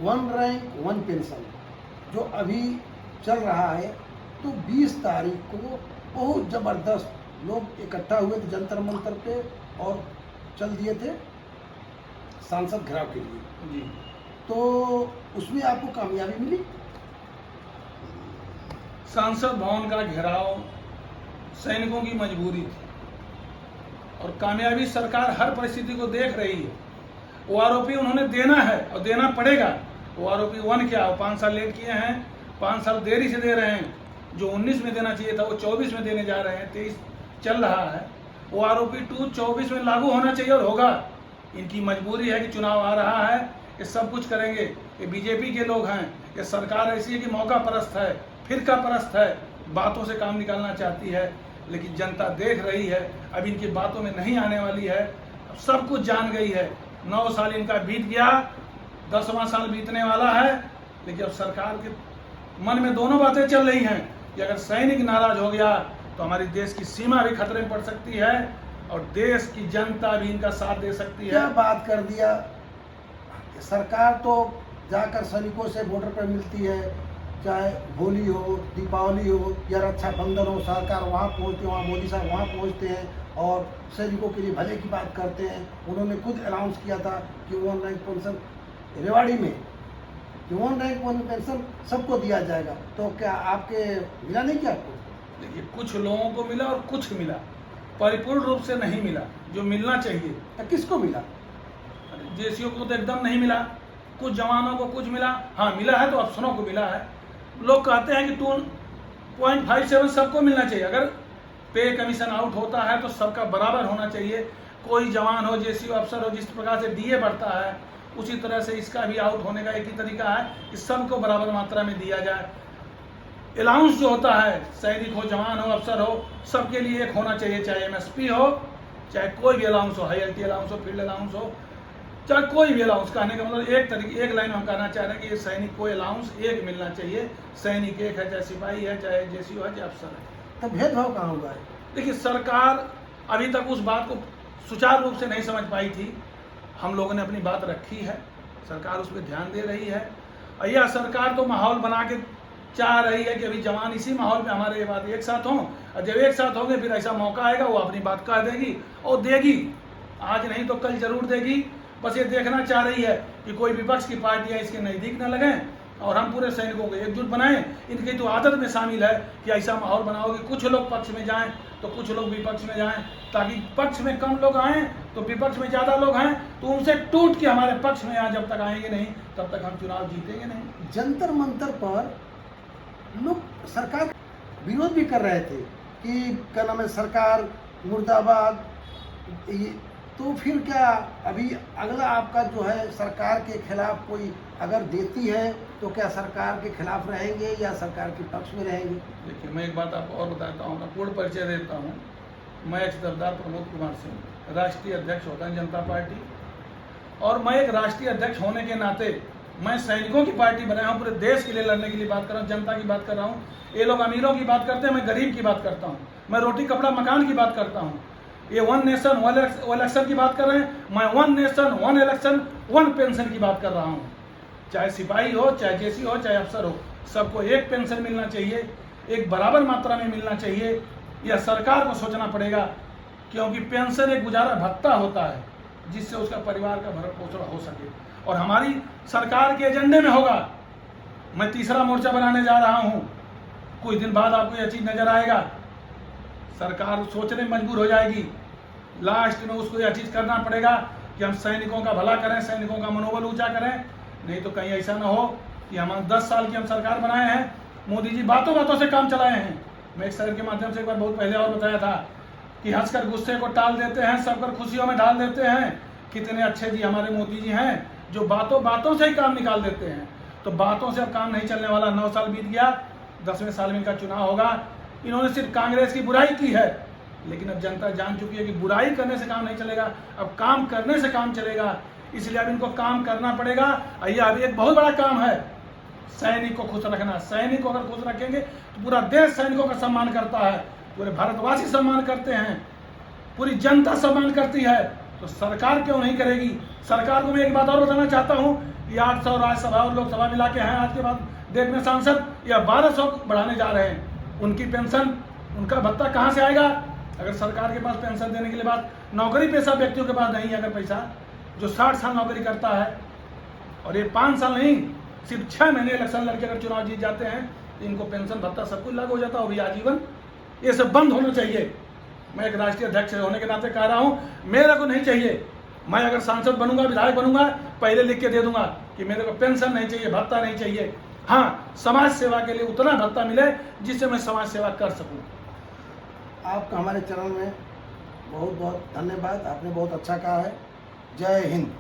One rank one pension जो अभी चल रहा है, तो 20 तारीख को बहुत ज़बरदस्त लोग इकट्ठा हुए थे जंतर मंतर पे और चल दिए थे सांसद घेराव के लिए जी। तो उसमें आपको कामयाबी मिली? सांसद भवन का घेराव सैनिकों की मजबूरी थी और कामयाबी सरकार हर परिस्थिति को देख रही है। वो आरोपी उन्होंने देना है और देना पड़ेगा। वो आरोपी 1 क्या 5 साल लेट किए हैं, 5 साल देरी से दे रहे हैं। जो 19 में देना चाहिए था वो 24 में देने जा रहे हैं, 23 चल रहा है। वो आरोपी 2 24 में लागू होना चाहिए और होगा। इनकी मजबूरी है कि चुनाव आ रहा है, ये सब कुछ करेंगे। ये बीजेपी के लोग हैं, ये सरकार ऐसी है कि मौका परस्त है, फिरका परस्त है, बातों से काम निकालना चाहती है। लेकिन जनता देख रही है, अब इनकी बातों में नहीं आने वाली है। अब सब कुछ जान गई है। 9 साल इनका बीत गया, 10वां साल बीतने वाला है। लेकिन अब सरकार के मन में दोनों बातें चल रही हैं कि अगर सैनिक नाराज हो गया तो हमारी देश की सीमा भी खतरे में पड़ सकती है और देश की जनता भी इनका साथ दे सकती है। क्या बात कर दिया, सरकार तो जाकर सैनिकों से बॉर्डर पर मिलती है, चाहे होली हो, दीपावली हो या रक्षाबंधन हो, सरकार वहाँ पहुँचते, वहाँ मोदी साहब वहाँ पहुँचते हैं और सैनिकों के लिए भले की बात करते हैं। उन्होंने खुद अनाउंस किया था कि 1 रैंक पेंशन रेवाड़ी में कि 1 रैंक 1 पेंशन सबको दिया जाएगा। तो क्या आपके मिला नहीं क्या आपको? देखिए, कुछ लोगों को मिला और कुछ मिला, परिपूर्ण रूप से नहीं मिला जो मिलना चाहिए। तो किसको मिला? जेसीओ को तो एकदम नहीं मिला, कुछ जवानों को कुछ मिला। हाँ, मिला है तो अफसरों को मिला है। लोग कहते हैं कि 2.57 सबको मिलना चाहिए। अगर पे कमीशन आउट होता है तो सबका बराबर होना चाहिए। कोई जवान हो, जेसीओ अफसर हो, जिस प्रकार से डीए बढ़ता है उसी तरह से इसका भी आउट होने का एक ही तरीका है कि सबको बराबर मात्रा में दिया जाए। अलाउंस जो होता है, सैनिक हो, जवान हो, अफसर हो, सबके लिए एक होना चाहिए। चाहे एमएसपी हो, चाहे कोई भी अलाउंस हो, हाईएलटी अलाउंस हो, फील्ड अलाउंस हो, चाहे कोई भी अलाउंस। कहने का मतलब एक लाइन में हम कहना चाह रहे हैं कि ये सैनिक को अलाउंस एक मिलना चाहिए। सैनिक एक है, चाहे सिपाही है, चाहे जेसीओ है, चाहे अफसर है। तो भेदभाव कहाँ हुआ है? देखिए, सरकार अभी तक उस बात को सुचारू रूप से नहीं समझ पाई थी। हम लोगों ने अपनी बात रखी है, सरकार उस पर ध्यान दे रही है। और यह सरकार तो माहौल बना के चाह रही है कि अभी जवान इसी माहौल में हमारे ये बात एक साथ हों, और जब एक साथ होंगे फिर ऐसा मौका आएगा वो अपनी बात कह देगी और देगी। आज नहीं तो कल जरूर देगी। बस ये देखना चाह रही है कि कोई विपक्ष की पार्टियां इसके नज़दीक न लगें और हम पूरे सैनिकों को एकजुट बनाएं। इनकी तो आदत में शामिल है कि ऐसा माहौल बनाओ कि कुछ लोग पक्ष में जाएं तो कुछ लोग विपक्ष में जाएं, ताकि पक्ष में कम लोग आएँ तो विपक्ष में ज़्यादा लोग हैं तो उनसे टूट के हमारे पक्ष में जब तक आएंगे नहीं तब तक हम चुनाव जीतेंगे नहीं। जंतर मंतर पर लोग सरकार का विरोध भी कर रहे थे कि क्या नाम है, सरकार मुर्दाबाद। तो फिर क्या अभी अगला आपका जो है सरकार के खिलाफ कोई अगर देती है तो क्या सरकार के खिलाफ रहेंगे या सरकार के पक्ष में रहेंगे? देखिए, मैं एक बात आपको और बताता हूँ, पूर्ण परिचय देता हूँ। मैं सरदार प्रमोद कुमार सिंह, राष्ट्रीय अध्यक्ष होता है जनता पार्टी। और मैं एक राष्ट्रीय अध्यक्ष होने के नाते मैं सैनिकों की पार्टी बनाया हूँ, पूरे देश के लिए लड़ने के लिए बात कर रहा हूँ, जनता की बात कर रहा हूँ। ये लोग अमीरों की बात करते हैं, मैं गरीब की बात करता हूँ। मैं रोटी कपड़ा मकान की बात करता हूँ। ये 1 नेशन 1 इलेक्शन की बात कर रहे हैं, मैं 1 नेशन 1 इलेक्शन 1 पेंशन की बात कर रहा हूँ। चाहे सिपाही हो, चाहे जेसी हो, चाहे अफसर हो, सबको एक पेंशन मिलना चाहिए, एक बराबर मात्रा में मिलना चाहिए। यह सरकार को सोचना पड़ेगा, क्योंकि पेंशन एक गुजारा भत्ता होता है जिससे उसका परिवार का भरण पोषण हो सके और हमारी सरकार के एजेंडे में होगा। मैं तीसरा मोर्चा बनाने जा रहा हूँ, कुछ दिन बाद आपको यह चीज़ नजर आएगा। सरकार सोचने में मजबूर हो जाएगी, लास्ट में उसको यह चीज़ करना पड़ेगा कि हम सैनिकों का भला करें, सैनिकों का मनोबल ऊंचा करें। नहीं तो कहीं ऐसा ना हो कि हम 10 साल की हम सरकार बनाए हैं, मोदी जी बातों बातों से काम चलाए हैं। मैं इस शहर के माध्यम से एक बार बहुत पहले और बताया था कि हंसकर गुस्से को टाल देते हैं, सबकर खुशियों में ढाल देते हैं। कितने अच्छे जी हमारे मोदी जी हैं जो बातों बातों से ही काम निकाल देते हैं। तो बातों से अब काम नहीं चलने वाला। 9 साल बीत गया, 10वें साल में इनका चुनाव होगा। इन्होंने सिर्फ कांग्रेस की बुराई की है, लेकिन अब जनता जान चुकी है कि बुराई करने से काम नहीं चलेगा, अब काम करने से काम चलेगा। इसलिए अब इनको काम करना पड़ेगा। यह अभी एक बहुत बड़ा काम है, सैनिक को खुश रखना। सैनिक को अगर खुश रखेंगे तो पूरा देश सैनिकों का सम्मान करता है, पूरे भारतवासी सम्मान करते हैं, पूरी जनता सम्मान करती है, तो सरकार क्यों नहीं करेगी। सरकार को मैं एक बात और बताना चाहता हूँ ये 800 राज्यसभा और लोकसभा मिला के हैं आज के बाद डेट में सांसद, या 1200 बढ़ाने जा रहे हैं। उनकी पेंशन, उनका भत्ता कहाँ से आएगा? अगर सरकार के पास पेंशन देने के लिए बात, नौकरी पेशा व्यक्तियों के पास नहीं है अगर पैसा, जो 60 साल नौकरी करता है और ये 5 साल नहीं, सिर्फ 6 महीने इलेक्शन लड़के अगर चुनाव जीत जाते हैं तो इनको पेंशन भत्ता सब कुछ लागू हो जाता है, और भी आजीवन। ये सब बंद होना चाहिए। मैं एक राष्ट्रीय अध्यक्ष होने के नाते कह रहा हूँ, मेरे को नहीं चाहिए। मैं अगर सांसद बनूंगा, विधायक बनूंगा, पहले लिख के दे दूंगा कि मेरे को पेंशन नहीं चाहिए, भत्ता नहीं चाहिए। हाँ, समाज सेवा के लिए उतना भत्ता मिले जिससे मैं समाज सेवा कर सकूं। आपका हमारे चैनल में बहुत बहुत धन्यवाद। आपने बहुत अच्छा कहा है। जय हिंद।